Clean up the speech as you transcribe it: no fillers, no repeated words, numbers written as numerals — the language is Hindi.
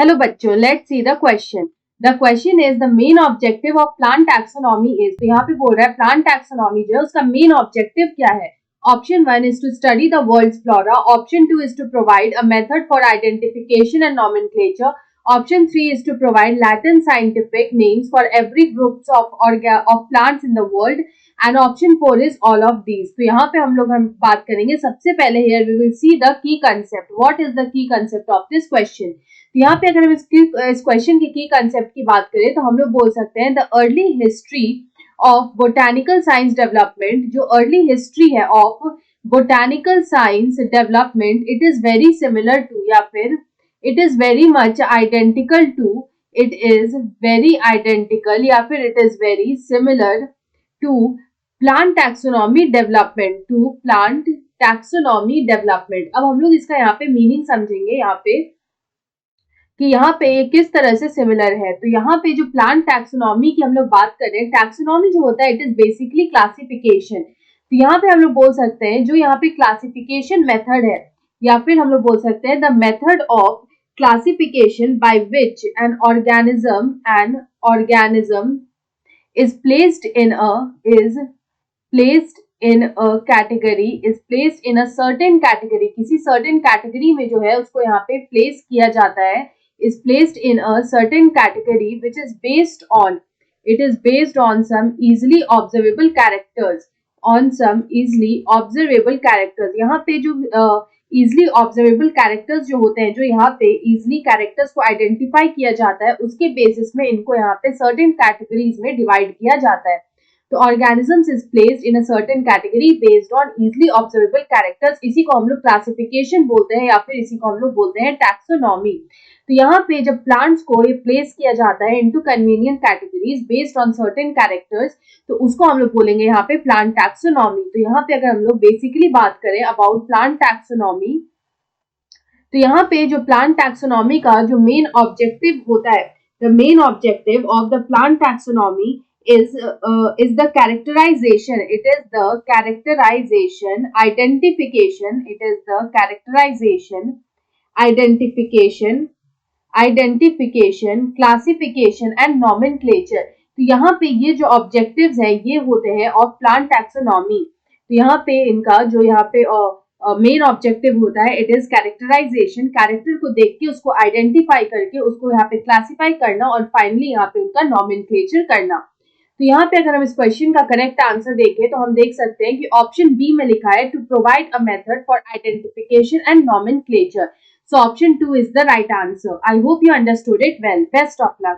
Hello बच्चों, let's see the question. The question is the main objective of plant taxonomy is. तो यहाँ पे बोल रहा है plant taxonomy जो है उसका main objective क्या है. Option 1 is to study the world's flora. Option 2 is to provide a method for identification and nomenclature. Option 3 is to provide Latin scientific names for every groups of plants in the world. And option 4 is all of these. तो यहाँ पे हम बात करेंगे. सबसे पहले here we will see the key concept. What is the key concept of this question? तो यहाँ पे अगर हम इस क्वेश्चन की की कंसेप्ट की बात करें तो हम लोग बोल सकते हैं the early history of botanical science development. जो अर्ली हिस्ट्री है of botanical science development, it is very similar to या फिर it is very much identical to, it is very identical या फिर it is very similar to plant taxonomy development, to plant taxonomy development. अब हम लोग इसका यहाँ पे मीनिंग समझेंगे यहाँ पे कि यहाँ पे किस तरह से सिमिलर है. तो यहाँ पे जो प्लांट टैक्सोनॉमी की हम लोग बात कर रहे हैं, टैक्सोनॉमी जो होता है इट इज बेसिकली क्लासिफिकेशन. तो यहाँ पे हम लोग बोल सकते हैं जो यहाँ पे क्लासिफिकेशन मेथड है या फिर हम लोग बोल सकते हैं the method of classification by which an organism is placed in a category, is placed in a certain category. किसी certain category में जो है उसको यहाँ पे place किया जाता है, is placed in a certain category which is based on, it is based on some easily observable characters, on some easily observable characters. यहाँ पे जो easily observable characters जो होते हैं, जो यहाँ पे easily characters को identify किया जाता है, उसके basis में इनको यहाँ पे certain categories में divide किया जाता है. तो organisms is placed in a certain category based on easily observable characters. इसी को हम लोग classification बोलते हैं या फिर इसी को हम लोग बोलते हैं taxonomy. तो यहाँ पे जब plants को ये place किया जाता है into convenient categories based on certain characters, तो उसको हम लोग बोलेंगे यहाँ पे plant taxonomy. तो यहाँ पे अगर हम लोग basically बात करें about plant taxonomy, तो यहाँ पे जो plant taxonomy का जो main objective होता है, the main objective of the plant taxonomy is the characterization. It is the characterization, identification. It is the characterization, identification, classification and nomenclature. तो यहाँ पे ये जो objectives हैं ये होते हैं of plant taxonomy. तो यहाँ पे इनका जो यहाँ पे मेन ऑब्जेक्टिव होता है इट इज कैरेक्टराइजेशन. कैरेक्टर को देख के उसको आइडेंटिफाई करके उसको यहाँ पे क्लासिफाई करना और फाइनली यहाँ पे उनका नॉमेनक्लेचर करना. तो यहाँ पे अगर हम इस क्वेश्चन का करेक्ट आंसर देखें तो हम देख सकते हैं कि ऑप्शन बी में लिखा है to provide a method for identification and nomenclature. So option 2 is the right answer. I hope you understood it well. Best of luck.